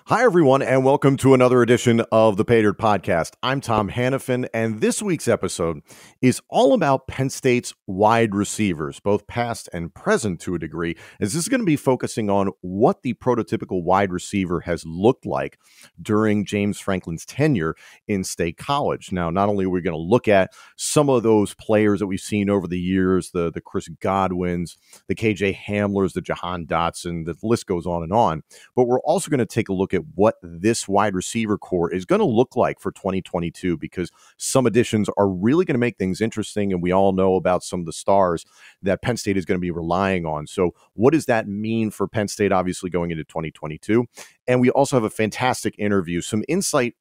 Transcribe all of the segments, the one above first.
Hi, everyone, and welcome to another edition of the Paydirt podcast. I'm Tom Hannifan, and this week's episode is all about Penn State's wide receivers, both past and present to a degree, as this is going to be focusing on what the prototypical wide receiver has looked like during James Franklin's tenure in State College. Now, not only are we going to look at some of those players that we've seen over the years, the Chris Godwins, the KJ Hamlers, the Jahan Dotson, the list goes on, but we're also going to take a look at what this wide receiver core is going to look like for 2022, because some additions are really going to make things interesting, and we all know about some of the stars that Penn State is going to be relying on. So what does that mean for Penn State, obviously, going into 2022? And we also have a fantastic interview, some insight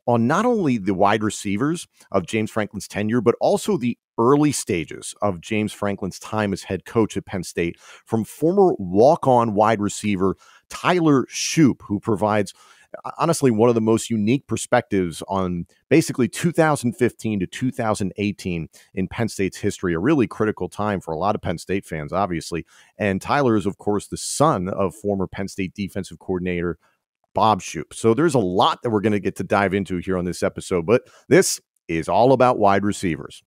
on not only the wide receivers of James Franklin's tenure, but also the early stages of James Franklin's time as head coach at Penn State from former walk-on wide receiver Tyler Shoop, who provides honestly one of the most unique perspectives on basically 2015 to 2018 in Penn State's history, a really critical time for a lot of Penn State fans, obviously. And Tyler is, of course, the son of former Penn State defensive coordinator Bob Shupe. So there's a lot that we're going to get to dive into here on this episode, but this is all about wide receivers.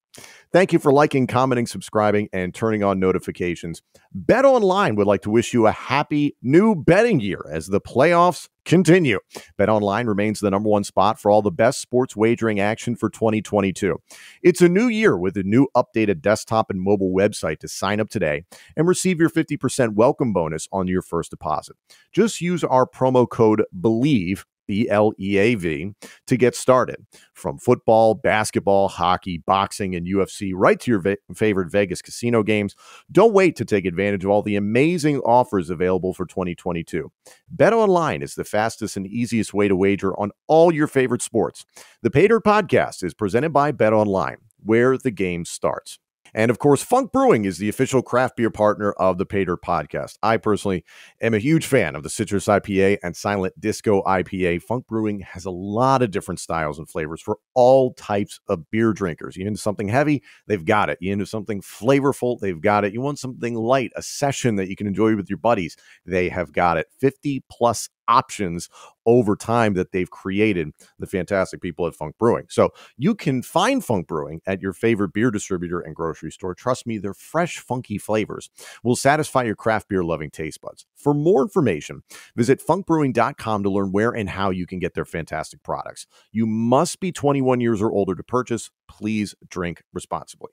Thank you for liking, commenting, subscribing, and turning on notifications. BetOnline would like to wish you a happy new betting year as the playoffs continue. BetOnline remains the number one spot for all the best sports wagering action for 2022. It's a new year with a new updated desktop and mobile website to sign up today and receive your 50% welcome bonus on your first deposit. Just use our promo code BELIEVE, BLEAV, to get started. From football, basketball, hockey, boxing, and UFC, right to your favorite Vegas casino games. Don't wait to take advantage of all the amazing offers available for 2022. BetOnline is the fastest and easiest way to wager on all your favorite sports. The Paydirt podcast is presented by BetOnline, where the game starts. And of course, Funk Brewing is the official craft beer partner of the Paydirt podcast. I personally am a huge fan of the Citrus IPA and Silent Disco IPA. Funk Brewing has a lot of different styles and flavors for all types of beer drinkers. You into something heavy? They've got it. You into something flavorful? They've got it. You want something light, a session that you can enjoy with your buddies? They have got it. 50 plus options over time that they've created, the fantastic people at Funk Brewing. So you can find Funk Brewing at your favorite beer distributor and grocery store. Trust me, their fresh, funky flavors will satisfy your craft beer loving taste buds. For more information, visit funkbrewing.com to learn where and how you can get their fantastic products. You must be 21 years or older to purchase. Please drink responsibly.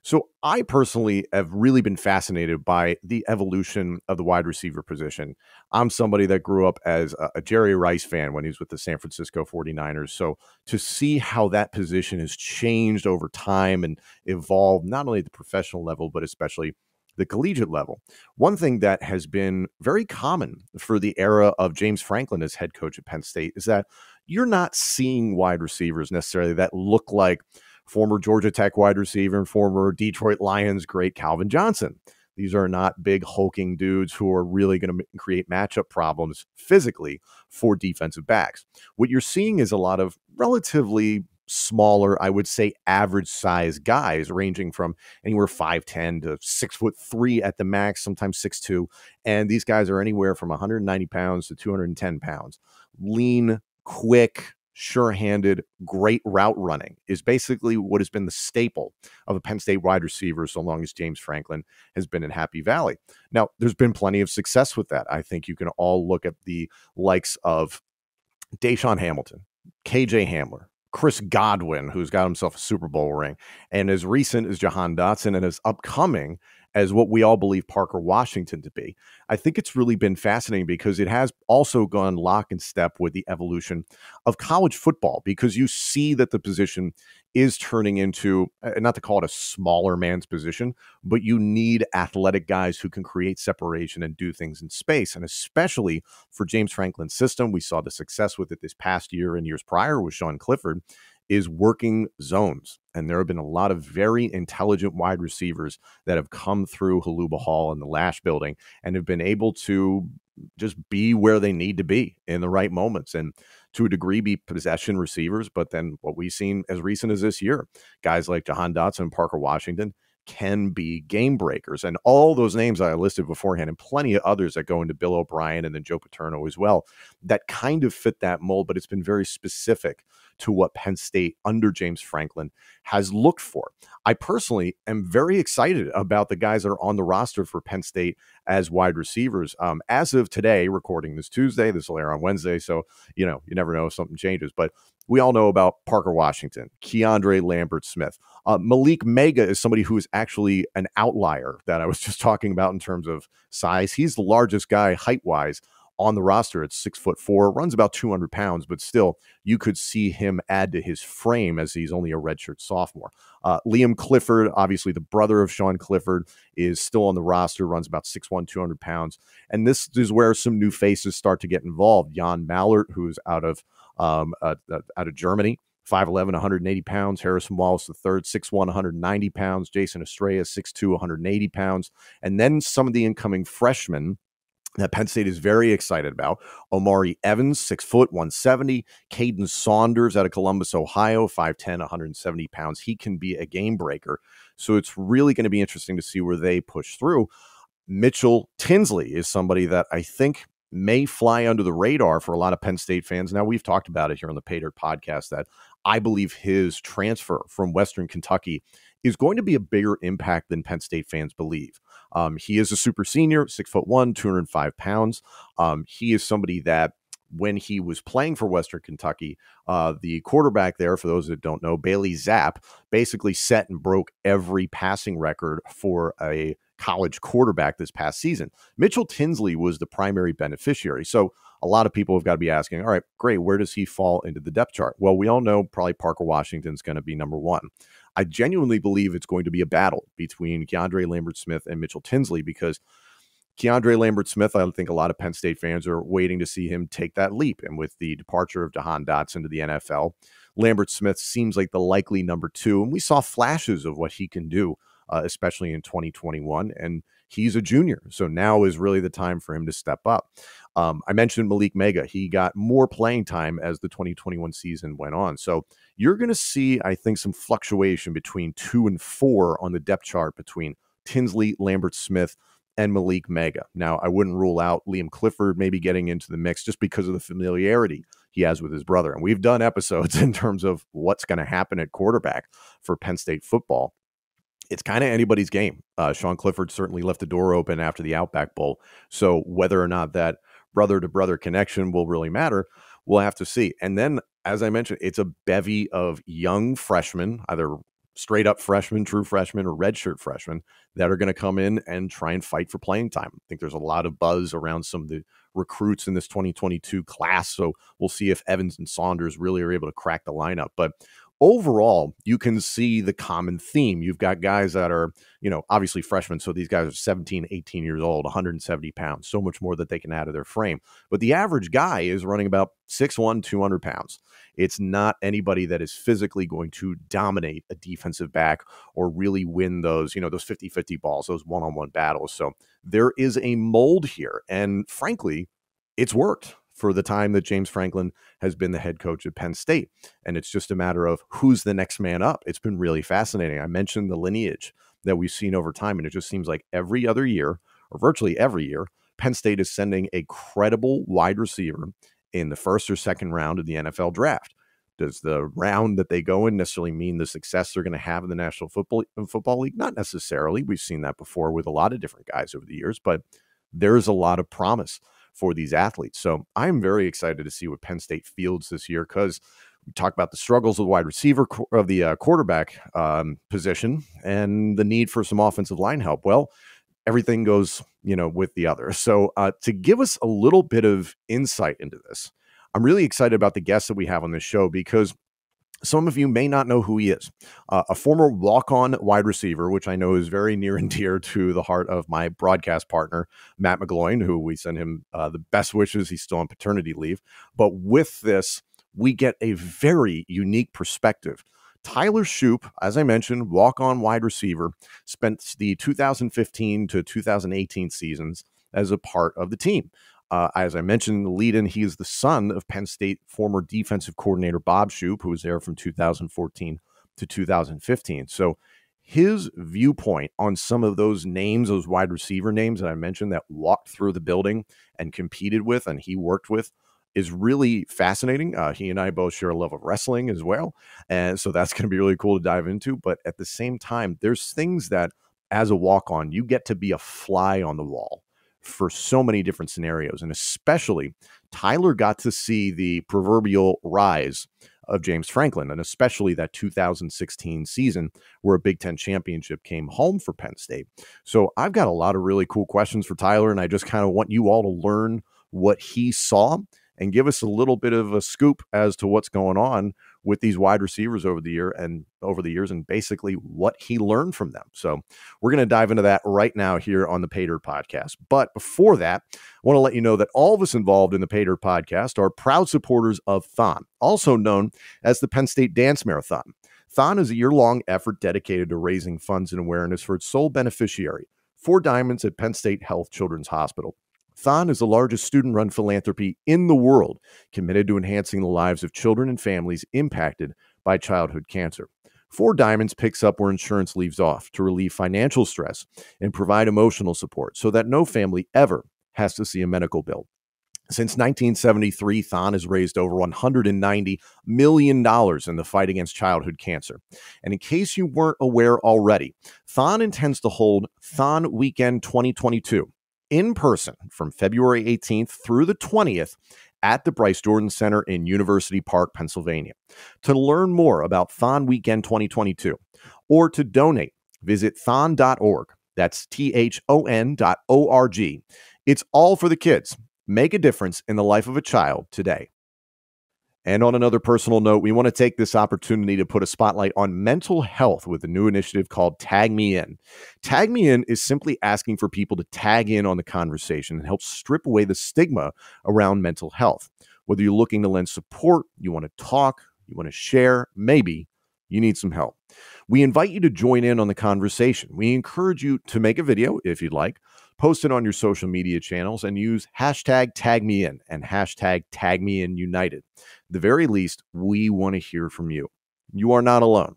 So I personally have really been fascinated by the evolution of the wide receiver position. I'm somebody that grew up as a Jerry Rice fan when he was with the San Francisco 49ers. So to see how that position has changed over time and evolved, not only at the professional level, but especially the collegiate level. One thing that has been very common for the era of James Franklin as head coach at Penn State is that you're not seeing wide receivers necessarily that look like former Georgia Tech wide receiver and former Detroit Lions great Calvin Johnson. These are not big hulking dudes who are really going to create matchup problems physically for defensive backs. What you're seeing is a lot of relatively smaller, I would say average size guys ranging from anywhere 5'10" to 6'3" at the max, sometimes 6'2". And these guys are anywhere from 190 pounds to 210 pounds. Lean, quick, sure-handed, great route running is basically what has been the staple of a Penn State wide receiver so long as James Franklin has been in Happy Valley. Now, there's been plenty of success with that. I think you can all look at the likes of Deshaun Hamilton, KJ Hamler, Chris Godwin, who's got himself a Super Bowl ring, and as recent as Jahan Dotson, and as upcoming as what we all believe Parker Washington to be. I think it's really been fascinating because it has also gone lock and step with the evolution of college football, because you see that the position is turning into, not to call it a smaller man's position, but you need athletic guys who can create separation and do things in space. And especially for James Franklin's system, we saw the success with it this past year and years prior with Sean Clifford, is working zones. And there have been a lot of very intelligent wide receivers that have come through Haluba Hall and the Lash building and have been able to just be where they need to be in the right moments, and to a degree be possession receivers. But then what we've seen as recent as this year, guys like Jahan Dotson and Parker Washington can be game breakers. And all those names I listed beforehand, and plenty of others that go into Bill O'Brien and then Joe Paterno as well, that kind of fit that mold, but it's been very specific to what Penn State under James Franklin has looked for. I personally am very excited about the guys that are on the roster for Penn State as wide receivers. As of today, recording this Tuesday, this will air on Wednesday, so you never know if something changes, but we all know about Parker Washington, Keandre Lambert-Smith. Malik Mega is somebody who is actually an outlier that I was just talking about in terms of size. He's the largest guy height-wise on the roster at 6'4", runs about 200 pounds, but still you could see him add to his frame as he's only a redshirt sophomore. Liam Clifford, obviously the brother of Sean Clifford, is still on the roster, runs about 6'1", 200 pounds. And this is where some new faces start to get involved. Jan Mallert, who's out of Germany, 5'11", 180 pounds. Harrison Wallace III, 6'1", 190 pounds. Jason Estrella, 6'2", 180 pounds. And then some of the incoming freshmen that Penn State is very excited about. Omari Evans, 6 foot, 170. Caden Saunders out of Columbus, Ohio, 5'10", 170 pounds. He can be a game breaker. So it's really going to be interesting to see where they push through. Mitchell Tinsley is somebody that I think may fly under the radar for a lot of Penn State fans. Now, we've talked about it here on the Paydirt podcast that I believe his transfer from Western Kentucky is going to be a bigger impact than Penn State fans believe. He is a super senior, 6'1", 205 pounds. He is somebody that when he was playing for Western Kentucky, the quarterback there, for those that don't know, Bailey Zapp, basically set and broke every passing record for a college quarterback this past season. Mitchell Tinsley was the primary beneficiary. So a lot of people have got to be asking, all right, great, where does he fall into the depth chart? Well, we all know probably Parker Washington's going to be number one. I genuinely believe it's going to be a battle between Keandre Lambert-Smith and Mitchell Tinsley, because Keandre Lambert-Smith, I think a lot of Penn State fans are waiting to see him take that leap. And with the departure of Jahan Dotson to the NFL, Lambert-Smith seems like the likely number two. And we saw flashes of what he can do, especially in 2021. And he's a junior. So now is really the time for him to step up. I mentioned Malik Mega. He got more playing time as the 2021 season went on. So you're going to see, I think, some fluctuation between 2 and 4 on the depth chart between Tinsley, Lambert-Smith, and Malik Mega. Now, I wouldn't rule out Liam Clifford maybe getting into the mix just because of the familiarity he has with his brother. And we've done episodes in terms of what's going to happen at quarterback for Penn State football. It's kind of anybody's game. Sean Clifford certainly left the door open after the Outback Bowl. So whether or not that brother-to-brother connection will really matter, we'll have to see. And then, as I mentioned, it's a bevy of young freshmen, either straight up freshmen, true freshmen, or redshirt freshmen that are going to come in and try and fight for playing time. I think there's a lot of buzz around some of the recruits in this 2022 class. So we'll see if Evans and Saunders really are able to crack the lineup. But overall, you can see the common theme. You've got guys that are, obviously freshmen. So these guys are 17, 18 years old, 170 pounds, so much more that they can add to their frame. But the average guy is running about 6'1", 200 pounds. It's not anybody that is physically going to dominate a defensive back or really win those, those 50-50 balls, those one-on-one battles. So there is a mold here. And frankly, it's worked for the time that James Franklin has been the head coach at Penn State. And it's just a matter of who's the next man up. It's been really fascinating. I mentioned the lineage that we've seen over time, and it just seems like every other year, or virtually every year, Penn State is sending a credible wide receiver in the first or second round of the NFL draft. Does the round that they go in necessarily mean the success they're going to have in the National Football League? Not necessarily. We've seen that before with a lot of different guys over the years, but there's a lot of promise for these athletes. So I'm very excited to see what Penn State fields this year, because we talk about the struggles of the wide receiver of the quarterback position and the need for some offensive line help. Well, everything goes, with the other. So to give us a little bit of insight into this, I'm really excited about the guests that we have on this show, because some of you may not know who he is. A former walk-on wide receiver, which I know is very near and dear to the heart of my broadcast partner, Matt McGloin, who we send him the best wishes. He's still on paternity leave. But with this, we get a very unique perspective. Tyler Shoop, as I mentioned, walk-on wide receiver, spent the 2015 to 2018 seasons as a part of the team. As I mentioned in the lead-in, he is the son of Penn State former defensive coordinator Bob Shupe, who was there from 2014 to 2015. So his viewpoint on some of those names, those wide receiver names that I mentioned that walked through the building and competed with and he worked with, is really fascinating. He and I both share a love of wrestling as well. And so that's going to be really cool to dive into. But at the same time, there's things that as a walk-on, you get to be a fly on the wall for so many different scenarios. And especially Tyler got to see the proverbial rise of James Franklin, and especially that 2016 season where a Big Ten championship came home for Penn State. So I've got a lot of really cool questions for Tyler, and I just kind of want you all to learn what he saw and give us a little bit of a scoop as to what's going on with these wide receivers over the years and basically what he learned from them. So we're going to dive into that right now here on the Paydirt podcast. But before that, I want to let you know that all of us involved in the Paydirt podcast are proud supporters of Thon, also known as the Penn State Dance Marathon. Thon is a year-long effort dedicated to raising funds and awareness for its sole beneficiary, 4 Diamonds at Penn State Health Children's Hospital. Thon is the largest student-run philanthropy in the world, committed to enhancing the lives of children and families impacted by childhood cancer. 4 Diamonds picks up where insurance leaves off to relieve financial stress and provide emotional support so that no family ever has to see a medical bill. Since 1973, Thon has raised over $190 million in the fight against childhood cancer. And in case you weren't aware already, Thon intends to hold Thon Weekend 2022 in person from February 18th through the 20th at the Bryce Jordan Center in University Park, Pennsylvania. To learn more about Thon Weekend 2022 or to donate, visit thon.org. That's thon.org. It's all for the kids. Make a difference in the life of a child today. And on another personal note, we want to take this opportunity to put a spotlight on mental health with a new initiative called Tag Me In. Tag Me In is simply asking for people to tag in on the conversation and help strip away the stigma around mental health. Whether you're looking to lend support, you want to talk, you want to share, maybe you need some help. We invite you to join in on the conversation. We encourage you to make a video if you'd like, post it on your social media channels, and use hashtag #TagMeIn and hashtag #TagMeInUnited. At the very least, we want to hear from you. You are not alone.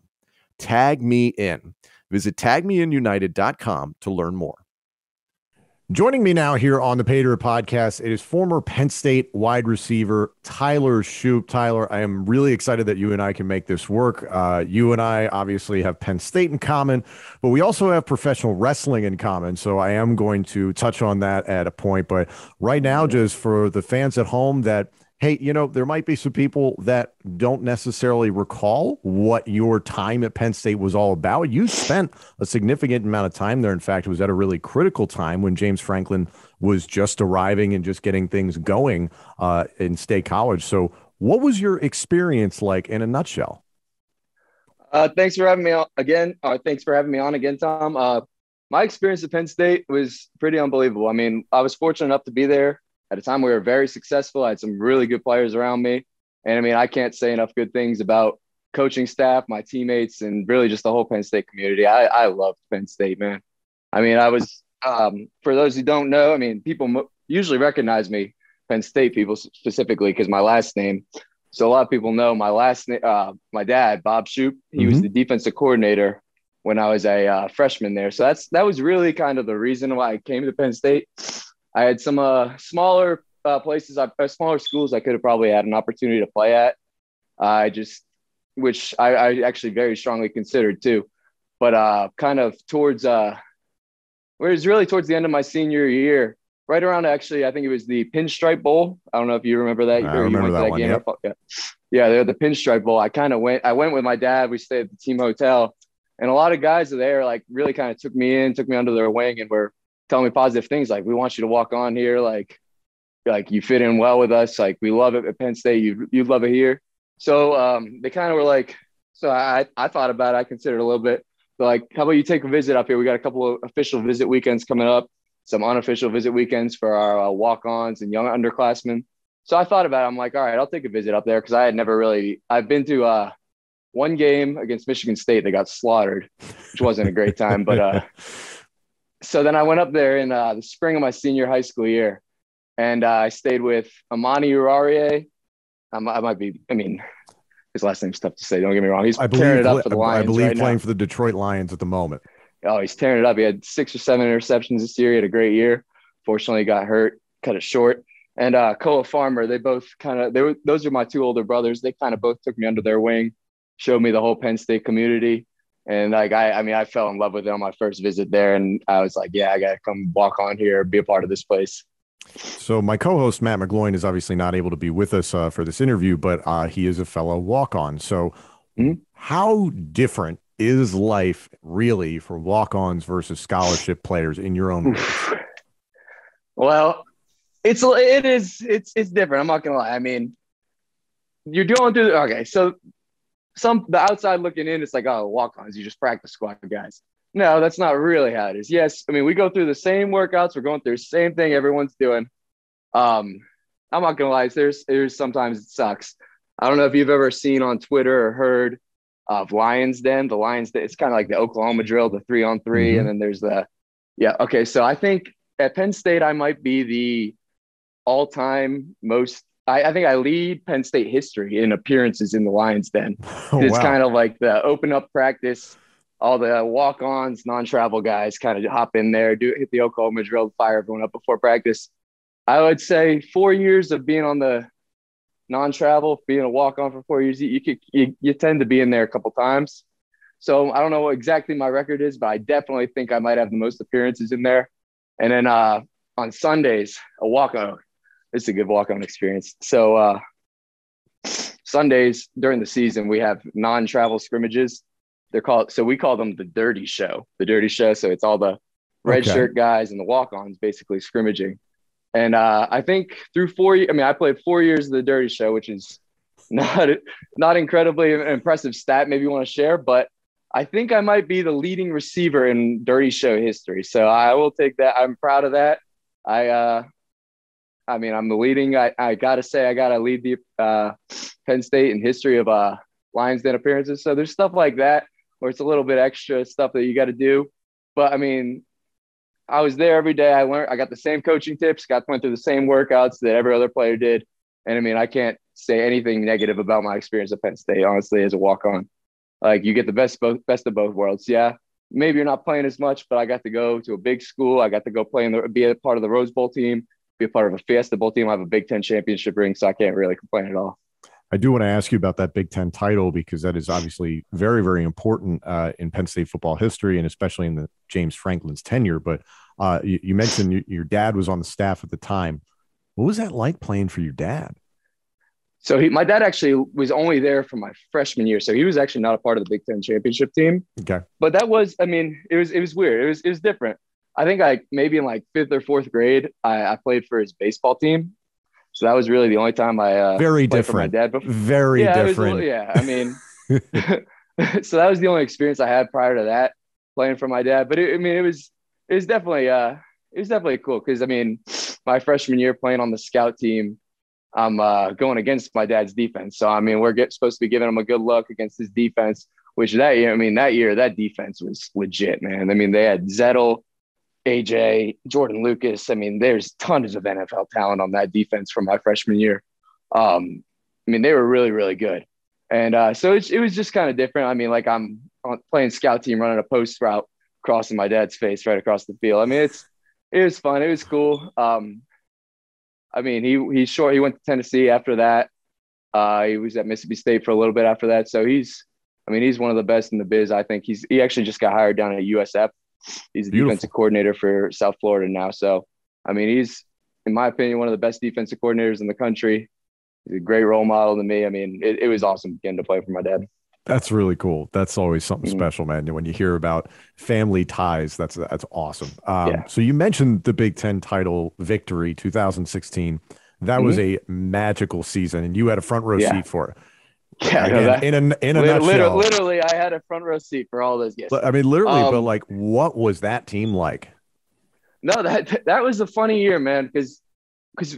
Tag me in. Visit tagmeinunited.com to learn more. Joining me now here on the Paydirt podcast, it is former Penn State wide receiver Tyler Shoop. Tyler, I am really excited that you and I can make this work. You and I obviously have Penn State in common, but we also have professional wrestling in common. So I am going to touch on that at a point. But right now, just for the fans at home that, hey, you know, there might be some people that don't necessarily recall what your time at Penn State was all about. You spent a significant amount of time there. In fact, it was at a really critical time when James Franklin was just arriving and just getting things going in State College. So what was your experience like in a nutshell? Thanks for having me on again. Thanks for having me on again, Tom. My experience at Penn State was pretty unbelievable. I mean, I was fortunate enough to be there at a time we were very successful. I had some really good players around me. And I mean, I can't say enough good things about coaching staff, my teammates, and really just the whole Penn State community. I loved Penn State, man. I mean, I was, for those who don't know, I mean, people usually recognize me, Penn State people specifically, because my last name. So a lot of people know my last name, my dad, Bob Shupe, he was the defensive coordinator when I was a freshman there. So that was really kind of the reason why I came to Penn State. I had some smaller places, smaller schools I could have probably had an opportunity to play at. Which I actually very strongly considered too. But kind of towards where it was really towards the end of my senior year, right around actually, I think it was the Pinstripe Bowl. I don't know if you remember that. I remember that one. Game. Yeah, the Pinstripe Bowl. I went with my dad. We stayed at the team hotel, and a lot of guys there like really kind of took me under their wing and were telling me positive things like, we want you to walk on here. Like you fit in well with us. Like, we love it at Penn State. You'd love it here. So they kind of were like, so I thought about it. I considered a little bit. They're like, how about you take a visit up here? We got a couple of official visit weekends coming up, some unofficial visit weekends for our walk-ons and young underclassmen. So I thought about it. I'm like, all right, I'll take a visit up there. Cause I've been to one game against Michigan State. They got slaughtered, which wasn't a great time, but so then I went up there in the spring of my senior high school year, and I stayed with Amani Urarie. his last name's tough to say. Don't get me wrong. He's I tearing it up for the I Lions believe right playing now. for the Detroit Lions at the moment. Oh, he's tearing it up. He had 6 or 7 interceptions this year. He had a great year. Fortunately, he got hurt, cut it short. And Koa Farmer, they both those are my 2 older brothers. They kind of both took me under their wing, showed me the whole Penn State community. And like, I fell in love with it on my first visit there. And I was like, yeah, I got to come walk on here, be a part of this place. So my co-host, Matt McGloin, is obviously not able to be with us for this interview, but he is a fellow walk-on. So how different is life really for walk-ons versus scholarship players in your own words? Well, it's different. I'm not going to lie. I mean, you're going through so the outside looking in, it's like, oh, walk-ons, you just practice squad guys. No, that's not really how it is. Yes, I mean, we go through the same workouts. We're going through the same thing everyone's doing. I'm not gonna lie, there's sometimes it sucks. I don't know if you've ever seen on Twitter or heard of Lions Den. The Lions Den, it's kind of like the Oklahoma drill, the 3-on-3, and then there's so I think at Penn State I might be the all-time most. I think I lead Penn State history in appearances in the Lions Den. It's kind of like the open up practice. All the walk-ons, non-travel guys kind of hop in there, hit the Oklahoma drill, fire everyone up before practice. I would say 4 years of being on the non-travel, being a walk-on for 4 years, you tend to be in there a couple times. So I don't know what exactly my record is, but I definitely think I might have the most appearances in there. And then on Sundays, a walk-on. It's a good walk-on experience. So Sundays during the season, we have non-travel scrimmages. We call them the Dirty Show. The Dirty Show. So it's all the red shirt guys and the walk-ons basically scrimmaging. And I think through 4 years, I played 4 years of the Dirty Show, which is not incredibly impressive stat. Maybe you want to share, but I think I might be the leading receiver in Dirty Show history. So I will take that. I'm proud of that. I'm the leading. I got to say, I got to lead the Penn State in history of Lions Den appearances. So there's stuff like that where it's a little bit extra stuff that you got to do. But I mean, I was there every day. I got the same coaching tips, went through the same workouts that every other player did. And I mean, I can't say anything negative about my experience at Penn State, honestly, as a walk-on. Like, you get the best of both worlds. Yeah, maybe you're not playing as much, but I got to go to a big school. I got to go be a part of the Rose Bowl team, be a part of a Fiesta Bowl team. I have a Big Ten championship ring, so I can't really complain at all. I do want to ask you about that Big Ten title, because that is obviously very, very important in Penn State football history, and especially in the James Franklin's tenure. But you mentioned your dad was on the staff at the time. What was that like playing for your dad? So my dad actually was only there for my freshman year. So he was actually not a part of the Big Ten championship team. Okay. But that was, it was weird. It was different. I think maybe in like 5th or 4th grade, I played for his baseball team. So that was really the only time I very played different. for my dad. But very different. So that was the only experience I had prior to that, playing for my dad. But it was definitely cool, because my freshman year playing on the scout team, I'm going against my dad's defense. So we're supposed to be giving him a good look against his defense, which that year that defense was legit, man. They had Zettel, AJ, Jordan Lucas. There's tons of NFL talent on that defense from my freshman year. They were really, really good. And so it was just kind of different. I'm playing scout team, running a post route, crossing my dad's face right across the field. It was fun. It was cool. He's short. He went to Tennessee after that. He was at Mississippi State for a little bit after that. So he's one of the best in the biz. I think he actually just got hired down at USF. He's the defensive coordinator for South Florida now. So, he's, in my opinion, one of the best defensive coordinators in the country. He's a great role model to me. It was awesome getting to play for my dad. That's really cool. That's always something special, man. When you hear about family ties, that's awesome. So you mentioned the Big Ten title victory, 2016. That was a magical season, and you had a front row seat for it. Yeah, again, in a nutshell. Literally, I had a front row seat for all those games. Literally, but like, what was that team like? No, that was a funny year, man, because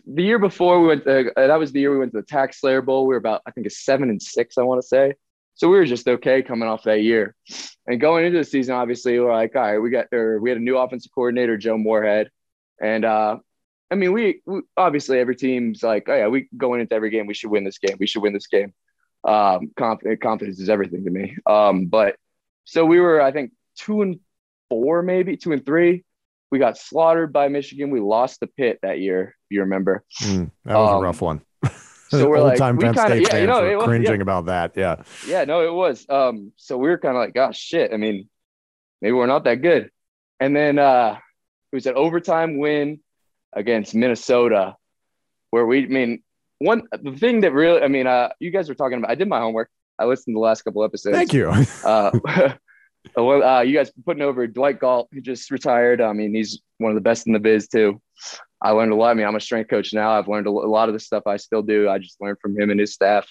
the year before we went to, that was the year we went to the Tax Slayer Bowl. We were about, I think, 7-6, I want to say. So we were just okay coming off that year. And going into the season, obviously, we're like, all right, we had a new offensive coordinator, Joe Moorehead. And we obviously, every team's like, oh yeah, we going into every game, we should win this game. Confidence is everything to me. But so we were, I think, 2-4, maybe 2-3. We got slaughtered by Michigan. We lost the Pitt that year, if you remember. That was a rough one. So we're like, old-time we Penn kind of, State fans were it was, cringing about that. Yeah. Yeah, no, it was. So we were kind of like, gosh, shit. I mean, maybe we're not that good. And then it was an overtime win against Minnesota, where the thing that really, I mean, you guys were talking about, I did my homework. I listened to the last couple episodes. Thank you. You guys putting over Dwight Galt, who just retired. I mean, he's one of the best in the biz too. I learned a lot. I mean, I'm a strength coach now. I've learned a lot of the stuff I still do. I just learned from him and his staff.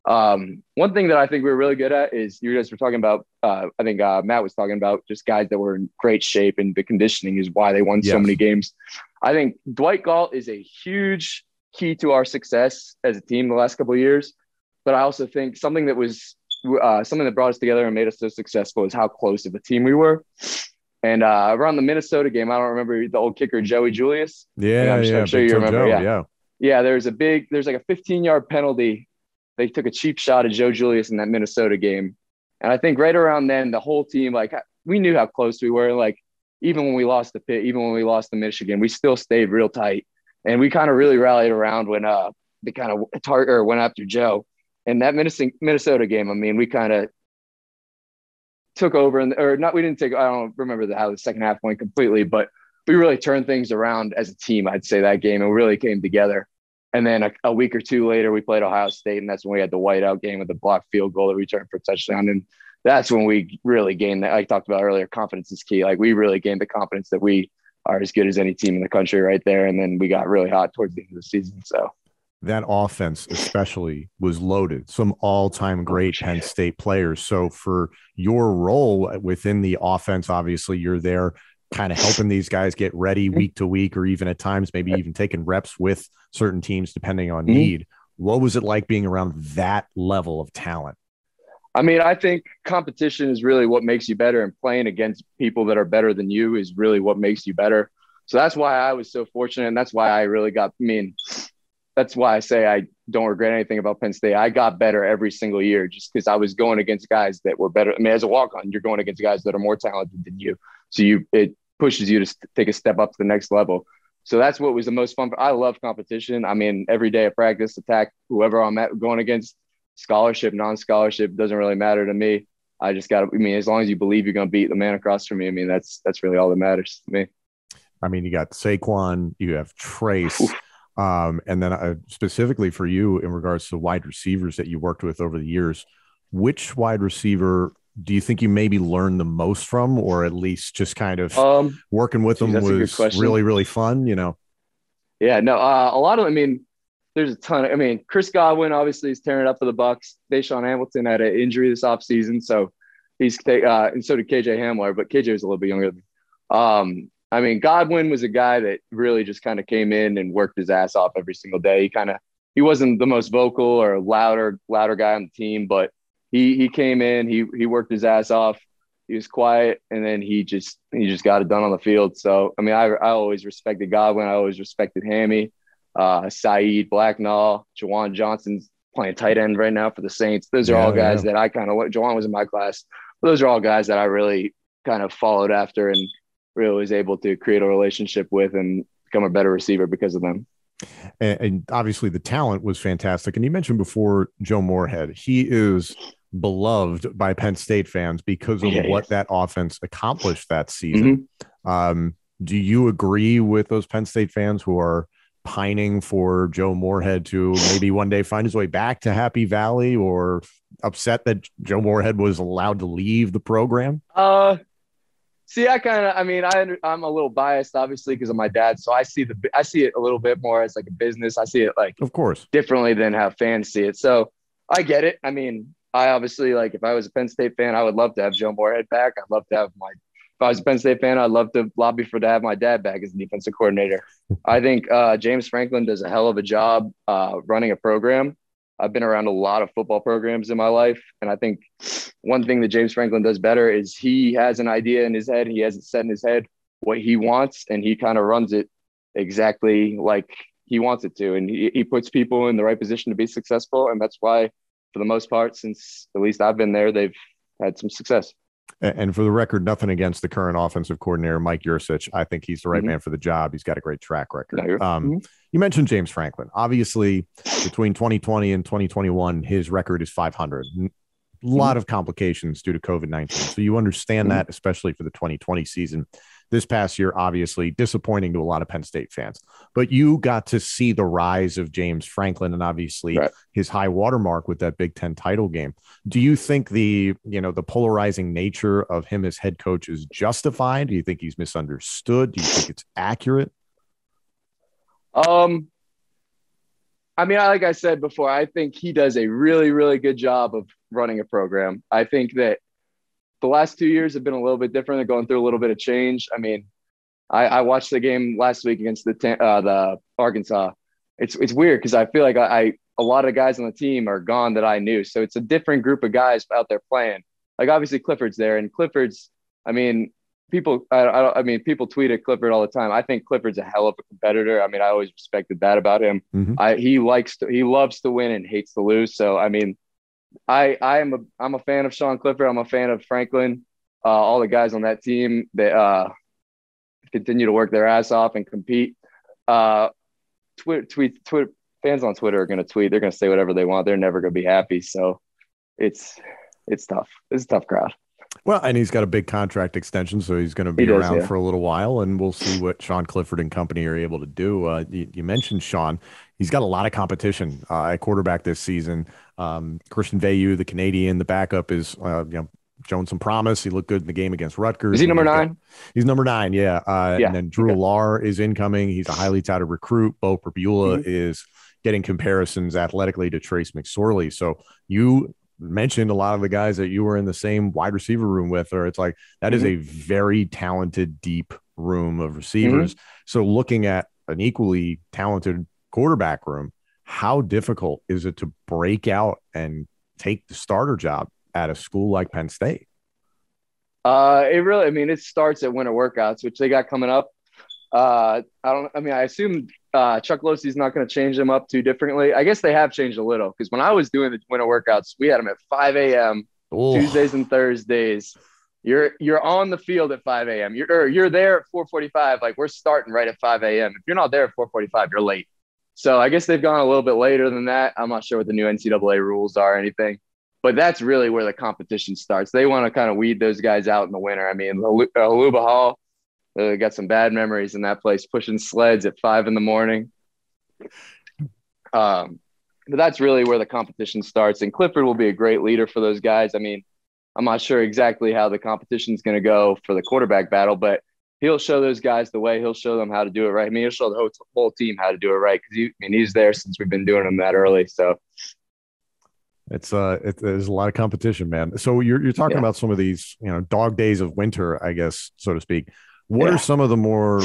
One thing that I think we're really good at is you guys were talking about, I think Matt was talking about just guys that were in great shape, and the conditioning is why they won so many games. I think Dwight Galt is a huge key to our success as a team the last couple of years. But I also think something that brought us together and made us so successful is how close of a team we were. And around the Minnesota game, I don't remember the old kicker, Joey Julius. I'm sure you remember. Yeah. There's like a 15-yard penalty. They took a cheap shot at Joe Julius in that Minnesota game. And I think right around then, the whole team, like, we knew how close we were. Like, even when we lost the Pitt, even when we lost to Michigan, we still stayed real tight. And we kind of really rallied around when they kind of went after Joe. And that Minnesota game, I mean, we kind of took over, we didn't take, I don't remember how the second half went completely, but we really turned things around as a team, I'd say, that game, and really came together. And then a week or two later, we played Ohio State, and that's when we had the whiteout game with the blocked field goal that we returned for a touchdown. And that's when we really gained that. I talked about earlier, confidence is key. Like, we really gained the confidence that we are as good as any team in the country right there. And then we got really hot towards the end of the season. So that offense especially was loaded, some all-time great Penn State players. So for your role within the offense, obviously you're there kind of helping these guys get ready week to week, or even at times maybe even taking reps with certain teams depending on need. What was it like being around that level of talent? I mean, I think competition is really what makes you better, and playing against people that are better than you is really what makes you better. So that's why I was so fortunate, and that's why I really that's why I say I don't regret anything about Penn State. I got better every single year just because I was going against guys that were better. I mean, as a walk-on, you're going against guys that are more talented than you. So it pushes you to take a step up to the next level. So that's what was the most fun. I love competition. I mean, every day at practice, attack whoever I'm going against, scholarship, non-scholarship, doesn't really matter to me. I just got to, as long as you believe you're going to beat the man across from me, that's really all that matters to me. I mean, you got Saquon, you have Trace. And then specifically for you in regards to wide receivers that you worked with over the years, which wide receiver do you think you maybe learned the most from, or at least just kind of working with them was really, really fun, Yeah, no, a lot of, there's a ton of, Chris Godwin obviously is tearing it up for the Bucs. Deshaun Hamilton had an injury this offseason, so and so did KJ Hamler, but KJ was a little bit younger than me. Godwin was a guy that really just kind of came in and worked his ass off every single day. He wasn't the most vocal or louder guy on the team, but he came in, he worked his ass off. He was quiet, and then he just got it done on the field. So, I always respected Godwin. I always respected Hammy, Saeed, Blacknall, Jawan Johnson's playing tight end right now for the Saints. Those are all guys that I Jawan was in my class. Those are all guys that I really kind of followed after and really was able to create a relationship with and become a better receiver because of them. And obviously the talent was fantastic. And you mentioned before Joe Moorehead. He is beloved by Penn State fans because of what that offense accomplished that season. Do you agree with those Penn State fans who are pining for Joe Moorehead to maybe one day find his way back to Happy Valley, or upset that Joe Moorehead was allowed to leave the program? See, I'm a little biased, obviously, because of my dad. So I see it a little bit more as like a business. I see it of course, differently than how fans see it. So I get it. I obviously, if I was a Penn State fan, I would love to have Joe Moorehead back. I'd love to have if I was a Penn State fan, I'd love to lobby to have my dad back as the defensive coordinator. I think James Franklin does a hell of a job running a program. I've been around a lot of football programs in my life. And I think one thing that James Franklin does better is he has an idea in his head. He has it set in his head what he wants, and he kind of runs it exactly like he wants it to. And he puts people in the right position to be successful. And that's why for the most part, since at least I've been there, they've had some success. And for the record, nothing against the current offensive coordinator, Mike Yursich. I think he's the right man for the job. He's got a great track record. You mentioned James Franklin. Obviously, between 2020 and 2021, his record is 500. A lot of complications due to COVID-19. So you understand that, especially for the 2020 season. This past year, obviously disappointing to a lot of Penn State fans, but you got to see the rise of James Franklin and obviously his high watermark with that Big Ten title game. Do you think the polarizing nature of him as head coach is justified? Do you think he's misunderstood? Do you think it's accurate? I mean, like I said before, I think he does a really, really good job of running a program. I think that the last 2 years have been a little bit different. They're going through a little bit of change. I mean, I watched the game last week against the Arkansas. It's weird because I feel like a lot of guys on the team are gone that I knew. So it's a different group of guys out there playing. Like obviously Clifford's there, and Clifford's. I mean, people tweet at Clifford all the time. I think Clifford's a hell of a competitor. I mean, I always respected that about him. He loves to win and hates to lose. So I mean. I'm a fan of Sean Clifford. I'm a fan of Franklin. All the guys on that team, they continue to work their ass off and compete. Tweet fans on Twitter are going to tweet. They're going to say whatever they want. They're never going to be happy. So it's tough. It's a tough crowd. Well, and he's got a big contract extension, so he's going to be around for a little while, and we'll see what Sean Clifford and company are able to do. You mentioned Sean. He's got a lot of competition at quarterback this season. Christian Veilleux, the Canadian, the backup, is showing some promise. He looked good in the game against Rutgers. Is he number 9? He's number 9, yeah. And then Drew Lar is incoming. He's a highly touted recruit. Bo Perbula is getting comparisons athletically to Trace McSorley. So you mentioned a lot of the guys that you were in the same wide receiver room with, or it's like that is a very talented, deep room of receivers. So looking at an equally talented quarterback room, how difficult is it to break out and take the starter job at a school like Penn State? It starts at winter workouts, which they got coming up. I assume Chuck Losey's not going to change them up too differently. I guess they have changed a little because when I was doing the winter workouts, we had them at 5 a.m. Tuesdays and Thursdays. You're on the field at 5 a.m. You're there at 4:45. Like we're starting right at 5 a.m. If you're not there at 4:45, you're late. So I guess they've gone a little bit later than that. I'm not sure what the new NCAA rules are or anything, but that's really where the competition starts. They want to kind of weed those guys out in the winter. I mean, Haluba Hall. Got some bad memories in that place, pushing sleds at 5 a.m. But that's really where the competition starts. And Clifford will be a great leader for those guys. I mean, I'm not sure exactly how the competition is going to go for the quarterback battle, but he'll show those guys the way. He'll show them how to do it right. I mean, he'll show the whole team how to do it right because he's there since we've been doing them that early. So there's a lot of competition, man. So you're talking about some of these, dog days of winter, I guess, so to speak. What are some of the more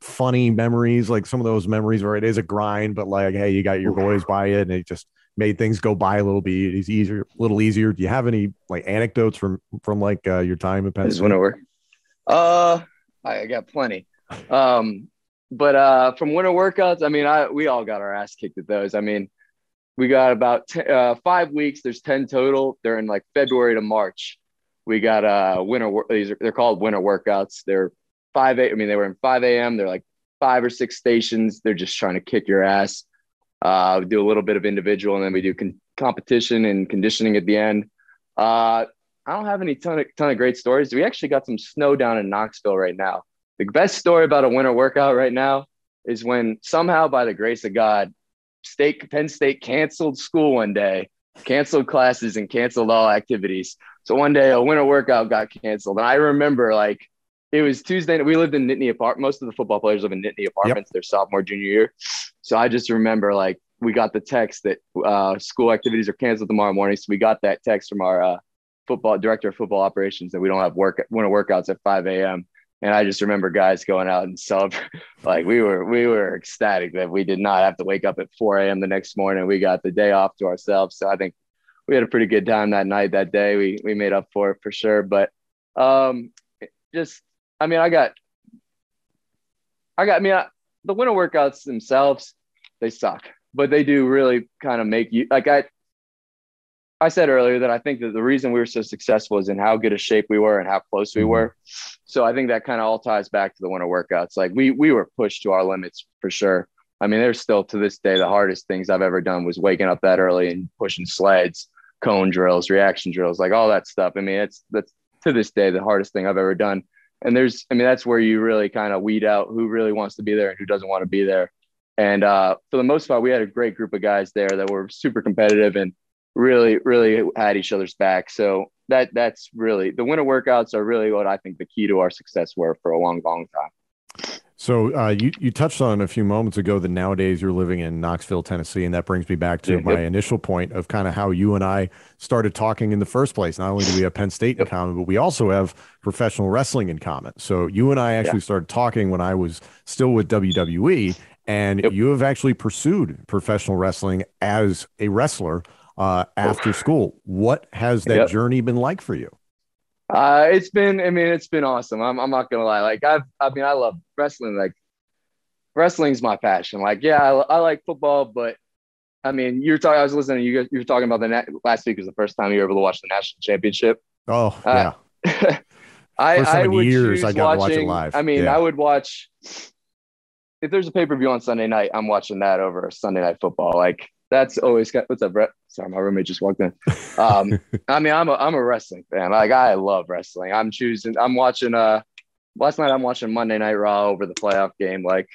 funny memories, like some of those memories where it is a grind, but like, hey, you got your boys by it and it just made things go by a little bit. It's a little easier. Do you have any like anecdotes from like your time at Penn State? I got plenty. But from winter workouts, I mean, we all got our ass kicked at those. I mean, we got about 5 weeks. There's 10 total. They're in like February to March. We got they're called winter workouts. They're they were in 5 a.m. They're like 5 or 6 stations. They're just trying to kick your ass. We do a little bit of individual, and then we do competition and conditioning at the end. I don't have any ton of great stories. We actually got some snow down in Knoxville right now. The best story about a winter workout right now is when somehow, by the grace of God, Penn State canceled school one day, canceled classes, and canceled all activities. So one day a winter workout got canceled. And I remember it was Tuesday. We lived in Nittany apartments. Most of the football players live in Nittany apartments their sophomore, junior year. So I just remember we got the text that school activities are canceled tomorrow morning. So we got that text from our director of football operations that we don't have winter workouts at 5 a.m. And I just remember guys going out and celebrate. We were ecstatic that we did not have to wake up at 4 a.m. the next morning. We got the day off to ourselves. So I think we had a pretty good time that night, that day. We made up for it for sure. But the winter workouts themselves, they suck, but they do really kind of make you I said earlier that I think that the reason we were so successful is in how good a shape we were and how close we were. So I think that kind of all ties back to the winter workouts. Like we were pushed to our limits for sure. I mean, there's still to this day, the hardest things I've ever done was waking up that early and pushing sleds, cone drills, reaction drills, like all that stuff. I mean, that's to this day, the hardest thing I've ever done. And that's where you really kind of weed out who really wants to be there and who doesn't want to be there. And for the most part, we had a great group of guys there that were super competitive and really, really had each other's back. So that's really, the winter workouts are really what I think the key to our success were for a long, long time. So you touched on a few moments ago that nowadays you're living in Knoxville, Tennessee, and that brings me back to my initial point of kind of how you and I started talking in the first place. Not only do we have Penn State in common, but we also have professional wrestling in common. So you and I actually started talking when I was still with WWE, and you have actually pursued professional wrestling as a wrestler after school. What has that journey been like for you? It's been awesome. I'm not gonna lie. Like I love wrestling. Like wrestling's my passion. Like, I like football, but I mean, I was listening to you were talking about last week was the first time you were able to watch the national championship. Oh, yeah. I would years I got to watch it live. I mean, I would watch, if there's a pay-per-view on Sunday night, I'm watching that over Sunday Night Football. Like, that's always got, what's up, Brett? Sorry, my roommate just walked in. I mean, I'm a wrestling fan. Like, I love wrestling. I'm watching last night I'm watching Monday Night Raw over the playoff game. Like,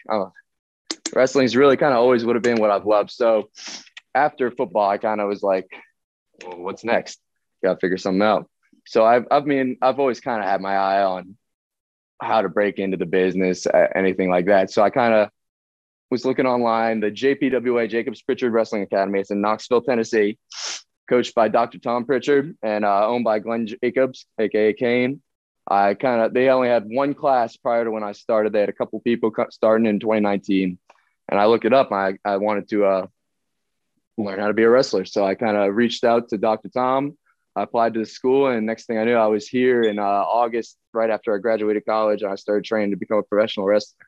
wrestling's really kind of always would have been what I've loved. So after football, I kind of was like, well, what's next? Got to figure something out. So I've always kind of had my eye on how to break into the business, anything like that. So I kind of was looking online, the JPWA, Jacobs Pritchard Wrestling Academy. It's in Knoxville, Tennessee, coached by Dr. Tom Pritchard and owned by Glenn Jacobs, aka Kane. They only had one class prior to when I started. They had a couple people starting in 2019, and I looked it up. I wanted to learn how to be a wrestler, so I kind of reached out to Dr. Tom. I applied to the school, and next thing I knew, I was here in August, right after I graduated college, and I started training to become a professional wrestler.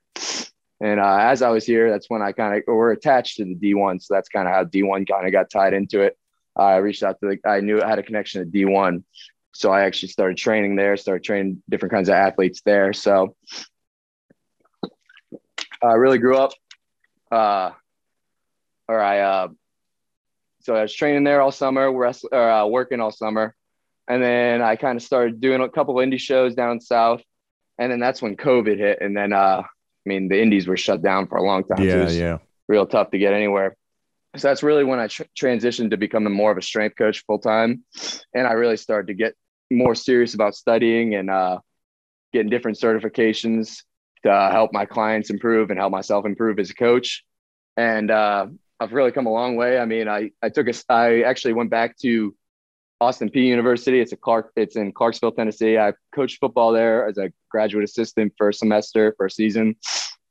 And as I was here, that's when we're attached to the D1. So that's kind of how D1 kind of got tied into it. I reached out to I knew I had a connection to D1. So I actually started training there, started training different kinds of athletes there. So I really grew up. So I was training there all summer, working all summer. And then I kind of started doing a couple of indie shows down south. And then that's when COVID hit. And then, the indies were shut down for a long time. So it was real tough to get anywhere. So that's really when I transitioned to becoming more of a strength coach full-time. And I really started to get more serious about studying and getting different certifications to help my clients improve and help myself improve as a coach. And I've really come a long way. I mean, I actually went back to Austin Peay University. It's in Clarksville, Tennessee. I coached football there as a graduate assistant for a season.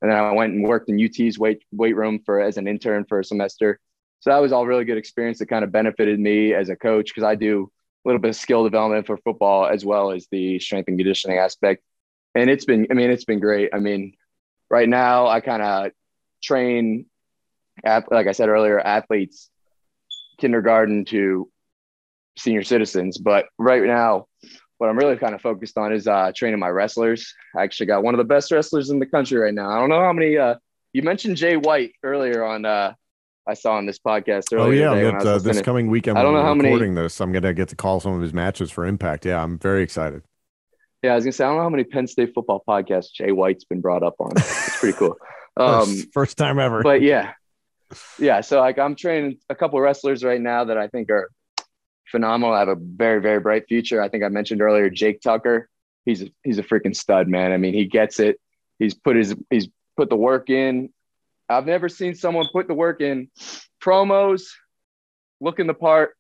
And then I went and worked in UT's weight room as an intern for a semester. So that was all really good experience that kind of benefited me as a coach, because I do a little bit of skill development for football as well as the strength and conditioning aspect. And it's been great. I mean, right now I kind of train, like I said earlier, athletes, kindergarten to senior citizens. But right now, what I'm really kind of focused on is training my wrestlers. I actually got one of the best wrestlers in the country right now. I don't know how many, you mentioned Jay White earlier on, I saw on this podcast earlier. Oh yeah, this coming weekend. I don't know how recording this. I'm gonna get to call some of his matches for Impact. Yeah, I'm very excited. Yeah, I was gonna say I don't know how many Penn State football podcasts Jay White's been brought up on. It's pretty cool. First time ever. But yeah. So I'm training a couple of wrestlers right now that I think are phenomenal. I have a very, very bright future. I think I mentioned earlier Jake Tucker. He's a freaking stud, man. I mean, he gets it. He's put the work in. I've never seen someone put the work in promos, looking the part,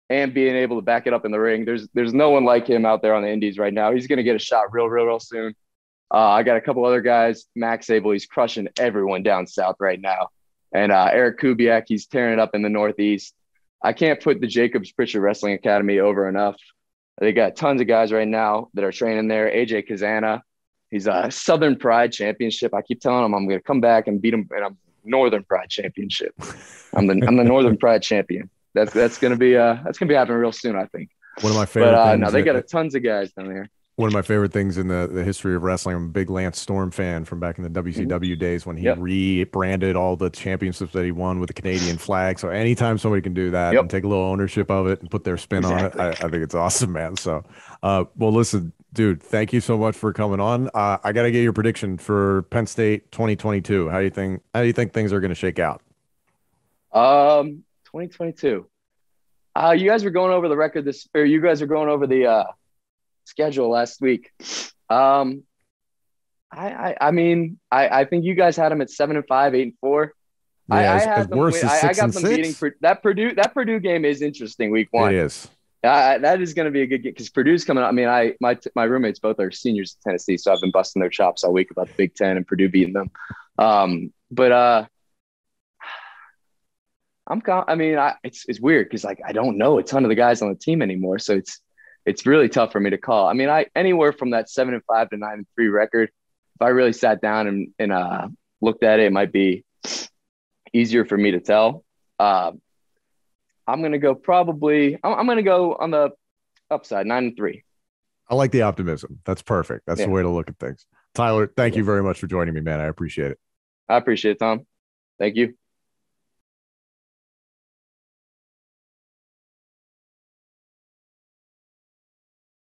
and being able to back it up in the ring. There's no one like him out there on the indies right now. He's going to get a shot real soon. I got a couple other guys. Max Abel, he's crushing everyone down south right now. And Eric Kubiak, he's tearing it up in the Northeast. I can't put the Jacobs Pritchard Wrestling Academy over enough. They got tons of guys right now that are training there. AJ Kazana, he's a Southern Pride Championship. I keep telling him I'm going to come back and beat him in a Northern Pride Championship. I'm the Northern Pride champion. that's gonna be happening real soon, I think. One of my favorite things. No, they got tons of guys down there. One of my favorite things in the history of wrestling. I'm a big Lance Storm fan from back in the WCW days when he rebranded all the championships that he won with the Canadian flag. So anytime somebody can do that and take a little ownership of it and put their spin on it, I think it's awesome, man. So, well, listen, dude, thank you so much for coming on. I got to get your prediction for Penn State 2022. How do you think things are going to shake out? 2022. You guys were going over the record you guys are going over the schedule last week. I mean, I think you guys had them at 7-5, 8-4. Yeah, I had them. I got them beating that Purdue game is interesting. Week 1. It is. That is going to be a good game because Purdue's coming up. I mean, my roommates both are seniors at Tennessee, so I've been busting their chops all week about the Big Ten and Purdue beating them. It's weird because I don't know a ton of the guys on the team anymore, so it's really tough for me to call. I mean, anywhere from that 7-5 to 9-3 record, if I really sat down and looked at it, it might be easier for me to tell. I'm gonna go on the upside, 9-3. I like the optimism. That's perfect. That's the way to look at things. Tyler, thank you very much for joining me, man. I appreciate it. I appreciate it, Tom. Thank you.